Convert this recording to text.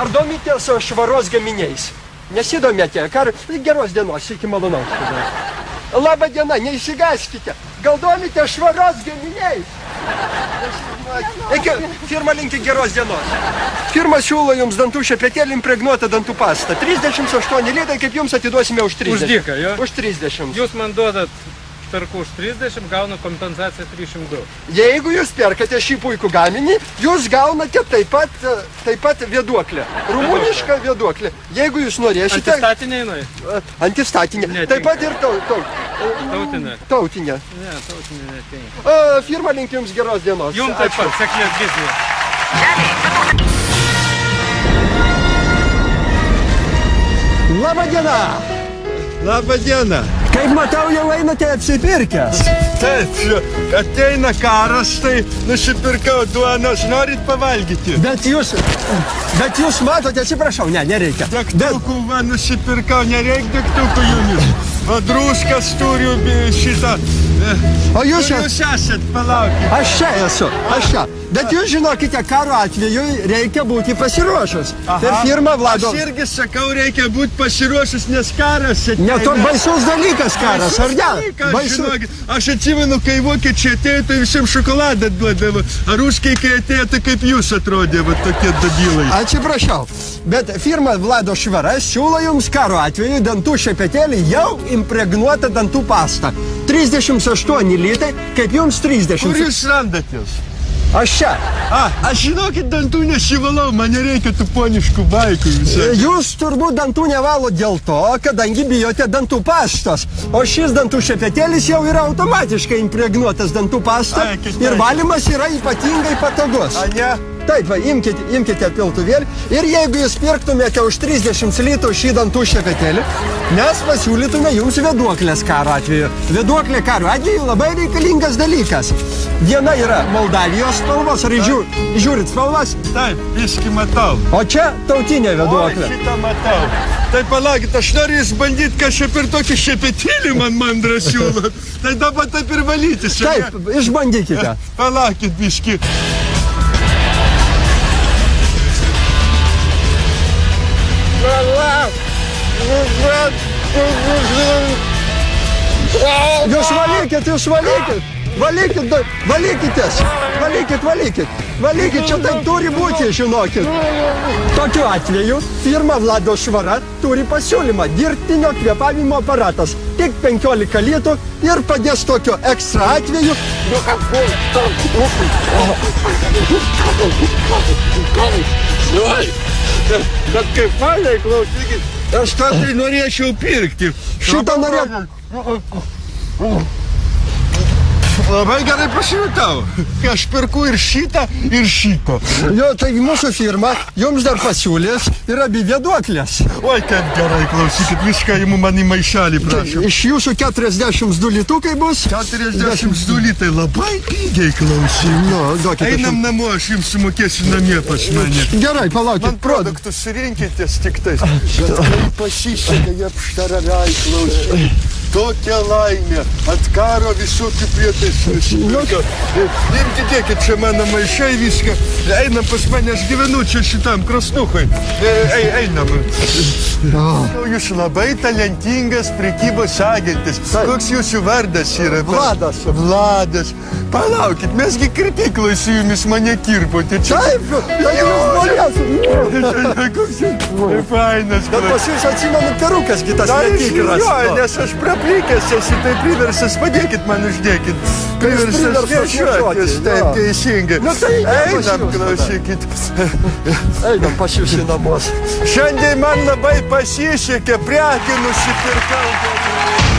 ar domitės švaros gaminiais? Nesidomėte, geros dienos, iki malonaus. Labą dieną, neįsigaskite. Gal domite švaros gaminiais? Firma linki geros dienos. Firma siūlo jums dantų šepetėlį impregnuotą dantų pastą. 38 litai, kaip jums atiduosime už 30. Už dyką, jo? Už 30. Jūs man duodat, perku už 30, gaunu kompensaciją 302. Jeigu jūs perkate šį puikų gaminį, jūs gaunate taip pat vėduoklę. Rumunišką vėduoklę. Jeigu jūs norėsite... Antistatinė jinai? Antistatinė. Taip pat ir tautinė. Tautinė. Ne, tautinė netinka. Firma linki jums geros dienos. Jums taip pat, sėkmės biznio. Labą dieną! Labą dieną. Kaip matau, jau einate apsipirkęs. Taip, ateina karas, tai nusipirkau duonos, norit pavalgyti? Bet jūs matote, atsiprašau, nereikia. Degtukų man nusipirkau, nereik degtukų jumis. O druskas turiu šitą. O jūs esat, palaukit. Aš čia esu, aš čia. Bet jūs žinokite, karo atveju reikia būti pasiruošus. Per firmą Vlado... Aš irgi sakau, reikia būti pasiruošus, nes karas ateina. Ne, to baisus dalykas karas, ar ne? Žinokit, aš atsimenu, kai vokiečiai atėjo, tai visiems šokoladą duodavo. Ar ruskiai, kai atėjo, tai kaip jūs atrodė, va tokie dabilai. Atsiprašau, bet firma Vlado Švara siūlo jums karo atveju dantų šepetėlį jau impregnuotą dantų pastą. 38 litai, kaip jums 30. Kur jūs randatės? Aš čia. Aš žinokit, dantų nesivalau, man nereikia tų poniškų baikų visai. Jūs turbūt dantų nevalo dėl to, kadangi bijote dantų pastos. O šis dantų šepetėlis jau yra automatiškai impregnuotas dantų pasta ir valymas yra ypatingai patogus. A, ne? Taip, va, imkite piltuvėlį ir jeigu jūs pirktumėte už 30 litų šį dantų šepetėlį, mes pasiūlytume jums vėduoklės karo atveju. Vėduoklė karo atveju labai reikalingas dalykas. Viena yra Moldavijos spalvos, ar žiūrit spalvas? Taip, viskį matau. O čia tautinė vėduoklė. O, šitą matau. Tai palaukit, aš noriu jūs bandyti kažkaip ir tokį šepetėlį man mandrą siūlot. Tai dabar taip ir valytis. Taip, išbandykite. Palaukit, viskį. Jūs valykit! Valykit, čia taip turi būti, žinokit. Tokiu atveju firma Vlado Švara turi pasiūlymą dirbtinio kvėpavimo aparatas. Tik 15 litų ir padės tokio ekstra atveju. Bet kaip fainai, klausykit, aš tą tai norėčiau pirkti. Šitą norėčiau. Labai gerai pasirinkau. Aš perku ir šitą, ir šitą. Jo, tai mūsų firma jums dar pasiūlės ir abi vėduoklės. Oi, kaip gerai, klausykit, viską imu man į maišelį, prašau. Iš jūsų 42 litukai bus? 42 litai, labai pigiai, klausyk. Nu, duokite. Einam namo, aš jums sumokėsiu namie pas mane. Gerai, palaukit. Man produktus surinkitės tik tai. Bet kaip pasisekė, jie apštararai, klausyk. Tokia laimė, ant karo visokių prietaisų nusipirko. Imkite, dėkit čia mano maišai viską. Einam pas mane, aš gyvenu čia šitam krasnuhui. Einam. Jūs labai talentingas prekybos agentis. Koks jūsų vardas yra? Vladas. Vladas. Palaukit, mesgi kirpykloj su jumis mane kirpote. Taip, tai jūs norėsite. Koks jūs fainas. Bet pas jūs atsimenu perukas kitas netikras. Jo, nes aš praplikęs esi, tai priversas, padėkit man uždėkit. Priversas nešiuotis, taip teisingai. Einam, klausykit. Einam pas jūs į namus. Šiandien man labai pasisekė, prekį nusipirkau.